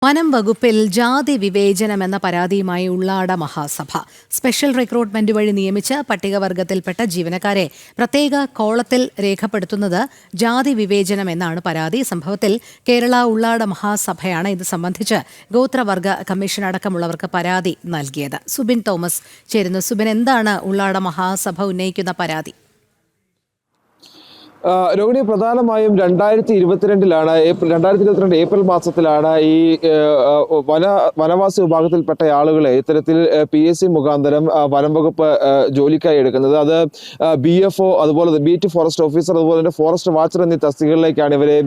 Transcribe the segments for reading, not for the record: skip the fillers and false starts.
വനം വകുപ്പിൽ ജാതി വിവേചനം എന്ന പരാതിയുമായി ഉള്ളാട മഹാസഭ സ്പെഷ്യൽ റിക്രൂട്ട്മെന്റ് വഴി നിയമിച്ച പട്ടികവർഗത്തിൽപ്പെട്ട ജീവനക്കാരെ പ്രത്യേക കോളത്തിൽ രേഖപ്പെടുത്തുന്നത് ജാതി വിവേചനം എന്നാണ് പരാതി. സംഭവത്തിൽ കേരള ഉള്ളാട മഹാസഭയാണ് ഇത് സംബന്ധിച്ച് ഗോത്രവർഗ കമ്മീഷൻ അടക്കമുള്ളവർക്ക് പരാതി നൽകിയത്. സുബിൻ തോമസ് ചേരുന്നു. സുബിൻ, എന്താണ് ഉള്ളാട മഹാസഭ ഉന്നയിക്കുന്ന പരാതി? രോഹിണി, പ്രധാനമായും 2022 ഏപ്രിൽ മാസത്തിലാണ് ഈ വനവാസി വിഭാഗത്തിൽപ്പെട്ട ആളുകളെ ഇത്തരത്തിൽ PSC മുഖാന്തരം വനം വകുപ്പ് ജോലിക്കായി എടുക്കുന്നത്. അത് BFO, അതുപോലെ ബീറ്റ് ഫോറസ്റ്റ് ഓഫീസർ, അതുപോലെ തന്നെ ഫോറസ്റ്റ് വാച്ചർ എന്നീ തസ്തികകളിലേക്കാണ് ഇവരെ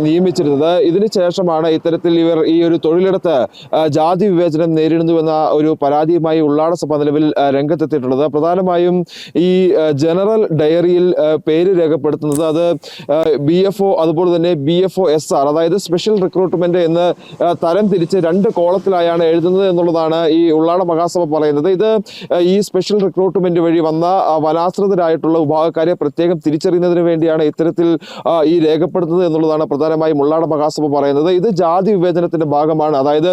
നിയമിച്ചിരുന്നത്. ഇതിനുശേഷമാണ് ഇത്തരത്തിൽ ഇവർ ഈ ഒരു തൊഴിലെടുത്ത് ജാതി വിവേചനം നേരിടുന്നുവെന്ന ഒരു പരാതിയുമായി ഉള്ളാട സഭ നിലവിൽ രംഗത്തെത്തിയിട്ടുള്ളത്. പ്രധാനമായും ഈ ജനറൽ ഡയറിയിൽ പേര് രേഖപ്പെടുത്തുന്നത് അത് BFO, അതുപോലെ തന്നെ BFO SR, അതായത് സ്പെഷ്യൽ റിക്രൂട്ട്മെന്റ് എന്ന് തരം തിരിച്ച് 2 കോളത്തിലായാണ് എഴുതുന്നത് എന്നുള്ളതാണ് ഈ ഉള്ളാട മഹാസഭ പറയുന്നത്. ഇത് ഈ സ്പെഷ്യൽ റിക്രൂട്ട്മെന്റ് വഴി വന്ന വനാശ്രിതരായിട്ടുള്ള വിഭാഗക്കാരെ പ്രത്യേകം തിരിച്ചറിയുന്നതിന് വേണ്ടിയാണ് ഇത്തരത്തിൽ ഈ രേഖപ്പെടുത്തുന്നത് എന്നുള്ളതാണ് പ്രധാനമായും ഉള്ളാട മഹാസഭ പറയുന്നത്. ഇത് ജാതി വിവേചനത്തിന്റെ ഭാഗമാണ്. അതായത്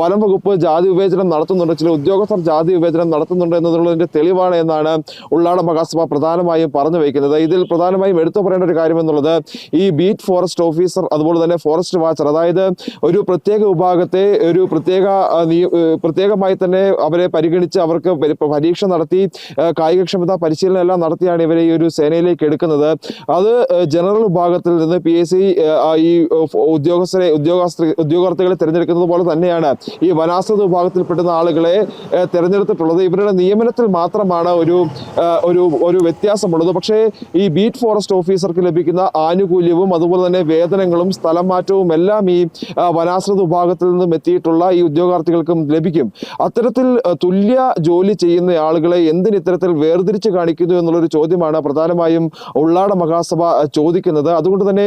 വനം വകുപ്പ് ജാതി വിവേചനം നടത്തുന്നുണ്ട്, ചില ഉദ്യോഗസ്ഥർ ജാതി വിവേചനം നടത്തുന്നുണ്ട് എന്നുള്ളതിന്റെ തെളിവാണ് എന്നാണ് ഉള്ളാട മഹാസഭ പ്രധാനമായും പറഞ്ഞു വയ്ക്കുന്നത്. ഇതിൽ പ്രധാനമായും എടുത്തു പറയേണ്ട ഒരു കാര്യം എന്നുള്ളത് ഈ ബീറ്റ് ഫോറസ്റ്റ് ഓഫീസർ, അതുപോലെ തന്നെ ഫോറസ്റ്റ് വാച്ചർ, അതായത് ഒരു പ്രത്യേക വിഭാഗത്തെ ഒരു പ്രത്യേകമായി തന്നെ അവരെ പരിഗണിച്ച് അവർക്ക് പരീക്ഷ നടത്തി കായികക്ഷമതാ പരിശീലനം എല്ലാം നടത്തിയാണ് ഇവരെ ഈ ഒരു സേനയിലേക്ക് എടുക്കുന്നത്. അത് ജനറൽ വിഭാഗത്തിൽ നിന്ന് PSC ഈ ഉദ്യോഗാർത്ഥികളെ തിരഞ്ഞെടുക്കുന്നത് പോലെ തന്നെയാണ് ഈ വനാശ്രിത വിഭാഗത്തിൽപ്പെടുന്ന ആളുകളെ തിരഞ്ഞെടുത്തിട്ടുള്ളത്. ഇവരുടെ നിയമനത്തിൽ മാത്രമാണ് ഒരു വ്യത്യാസമുള്ളത്. പക്ഷേ ഈ ബീറ്റ് ഫോറസ്റ്റ് ഓഫീസർക്ക് ലഭിക്കുന്ന ആനുകൂല്യവും അതുപോലെ തന്നെ വേതനങ്ങളും സ്ഥലം മാറ്റവും എല്ലാം ഈ വനാശ്രിത വിഭാഗത്തിൽ നിന്നും എത്തിയിട്ടുള്ള ഈ ഉദ്യോഗാർത്ഥികൾക്കും ലഭിക്കും. അത്തരത്തിൽ തുല്യ ജോലി ചെയ്യുന്ന ആളുകളെ എന്തിന് ഇത്തരത്തിൽ വേർതിരിച്ച് കാണിക്കുന്നു എന്നുള്ളൊരു ചോദ്യമാണ് പ്രധാനമായും ഉള്ളാട മഹാസഭ ചോദിക്കുന്നത്. അതുകൊണ്ട് തന്നെ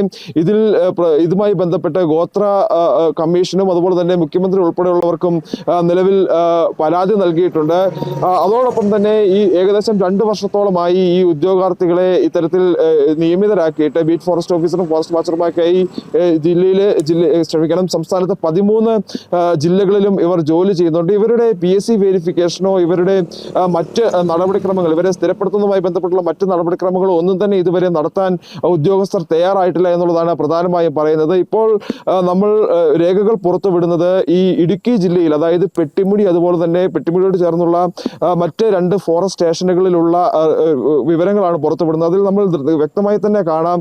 ഇതുമായി ബന്ധപ്പെട്ട് ഗോത്ര കമ്മീഷനും അതുപോലെ തന്നെ മുഖ്യമന്ത്രി ഉൾപ്പെടെയുള്ളവർക്കും നിലവിൽ പരാതി നൽകിയിട്ടുണ്ട്. അതോടൊപ്പം തന്നെ ഈ ഏകദേശം 2 വർഷത്തോളമായി ഈ ഉദ്യോഗാർത്ഥികളെ ഇത്തരത്തിൽ നിയമിതരാക്കിയിട്ട് ബീറ്റ് ഫോറസ്റ്റ് ഓഫീസറും ഫോറസ്റ്റ് വാച്ചറുമായി സംസ്ഥാനത്ത് 13 ജില്ലകളിലും ഇവർ ജോലി ചെയ്യുന്നുണ്ട്. ഇവരുടെ PSC വെരിഫിക്കേഷനോ ഇവരുടെ മറ്റ് നടപടിക്രമങ്ങൾ, ഇവരെ സ്ഥിരപ്പെടുത്തുന്നതുമായി ബന്ധപ്പെട്ടുള്ള മറ്റ് നടപടിക്രമങ്ങളോ ഒന്നും തന്നെ ഇതുവരെ നടത്താൻ ഉദ്യോഗസ്ഥർ തയ്യാറായിട്ടില്ല എന്നുള്ളതാണ് പ്രധാനമായും പറയുന്നത്. ഇപ്പോൾ നമ്മൾ രേഖകൾ പുറത്തുവിടുന്നത് ഈ ഇടുക്കി ജില്ലയിൽ, അതായത് പെട്ടിമുടി, അതുപോലെ തന്നെ പെട്ടിമുടിയോട് ചേർന്നുള്ള മറ്റ് 2 ഫോറസ്റ്റ് സ്റ്റേഷനുകളിലുള്ള വിവരങ്ങളാണ് പുറത്തുവിടുന്നത്. അതിൽ നമ്മൾ വ്യക്തമായി തന്നെ കാണാം,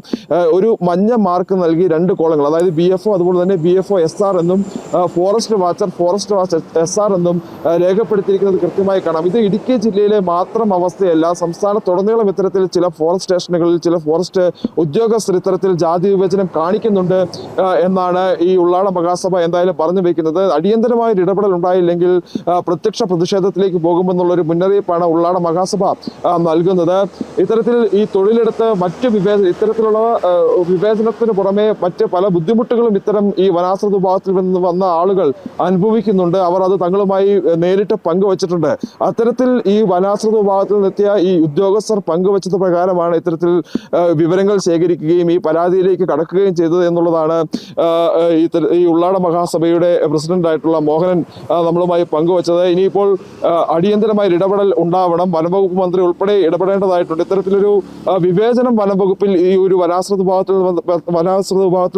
ഒരു മഞ്ഞ മാർക്ക് നൽകി 2 കോളങ്ങൾ, അതായത് BFO അതുപോലെ തന്നെ BFO SR എന്നും ഫോറസ്റ്റ് വാച്ചർ SR എന്നും രേഖപ്പെടുത്തിയിരിക്കുന്നത് കൃത്യമായി കാണാം. ഇത് ഇടുക്കി ജില്ലയിലെ മാത്രം അവസ്ഥയല്ല, സംസ്ഥാനത്തുടനീളം ഇത്തരത്തിൽ ചില ഫോറസ്റ്റ് സ്റ്റേഷനുകളിൽ ചില ഫോറസ്റ്റ് ഉദ്യോഗസ്ഥർ ഇത്തരത്തിൽ ജാതി വിവേചനം കാണിക്കുന്നുണ്ട് എന്നാണ് ഈ ഉള്ളാട മഹാസഭ എന്തായാലും പറഞ്ഞു വയ്ക്കുന്നത്. അടിയന്തരമായ ഒരു ഇടപെടൽ ഉണ്ടായില്ലെങ്കിൽ പ്രത്യക്ഷ പ്രതിഷേധത്തിലേക്ക് പോകുമെന്നുള്ളൊരു മുന്നറിയിപ്പാണ് ഉള്ളാട മഹാസഭ നൽകുന്നത്. ഇത്തരത്തിൽ ഈ തൊഴിലെടുത്ത് ഇത്തരത്തിലുള്ള വിവേചനത്തിന് പുറമെ മറ്റ് പല ബുദ്ധിമുട്ടുകളും ഇത്തരം ഈ വനാശ്രിത വിഭാഗത്തിൽ നിന്ന് വന്ന ആളുകൾ അനുഭവിക്കുന്നുണ്ട്. അവർ അത് തങ്ങളുമായി നേരിട്ട് പങ്കുവച്ചിട്ടുണ്ട്. അത്തരത്തിൽ ഈ വനാശ്രിത വിഭാഗത്തിൽ നിന്നെത്തിയ ഈ ഉദ്യോഗസ്ഥർ പങ്കുവച്ചത് പ്രകാരമാണ് ഇത്തരത്തിൽ വിവരങ്ങൾ ശേഖരിക്കുകയും ഈ പരാതിയിലേക്ക് കടക്കുകയും ചെയ്തത് എന്നുള്ളതാണ് ഈ ഉള്ളാട മഹാസഭയുടെ പ്രസിഡന്റായിട്ടുള്ള മോഹനൻ നമ്മളുമായി പങ്കുവച്ചത്. ഇനിയിപ്പോൾ അടിയന്തരമായ ഇടപെടൽ ഉണ്ടാവണം, വനംവകുപ്പ് മന്ത്രി ഉൾപ്പെടെ ഇടപെടേണ്ടതായിട്ടുണ്ട്. ഇത്തരത്തിലൊരു വിവേചനം വനംവകുപ്പിൽ ഈ ഒരു വനാശ്രിത വിഭാഗത്തിൽ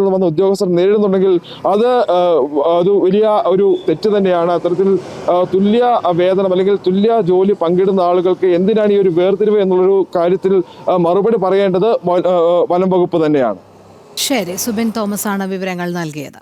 നിന്ന് വന്ന ഉദ്യോഗസ്ഥർ നേരിടുന്നുണ്ടെങ്കിൽ അത് വലിയ ഒരു തെറ്റ് തന്നെയാണ്. അത്തരത്തിൽ തുല്യ വേതനം അല്ലെങ്കിൽ തുല്യ ജോലി പങ്കിടുന്ന ആളുകൾക്ക് എന്തിനാണ് ഈ ഒരു വേർതിരിവ് എന്നുള്ളൊരു കാര്യത്തിൽ മറുപടി പറയേണ്ടത് വനം വകുപ്പ് തന്നെയാണ്. ശരി, സുബിൻ തോമസ് ആണ് വിവരങ്ങൾ നൽകിയത്.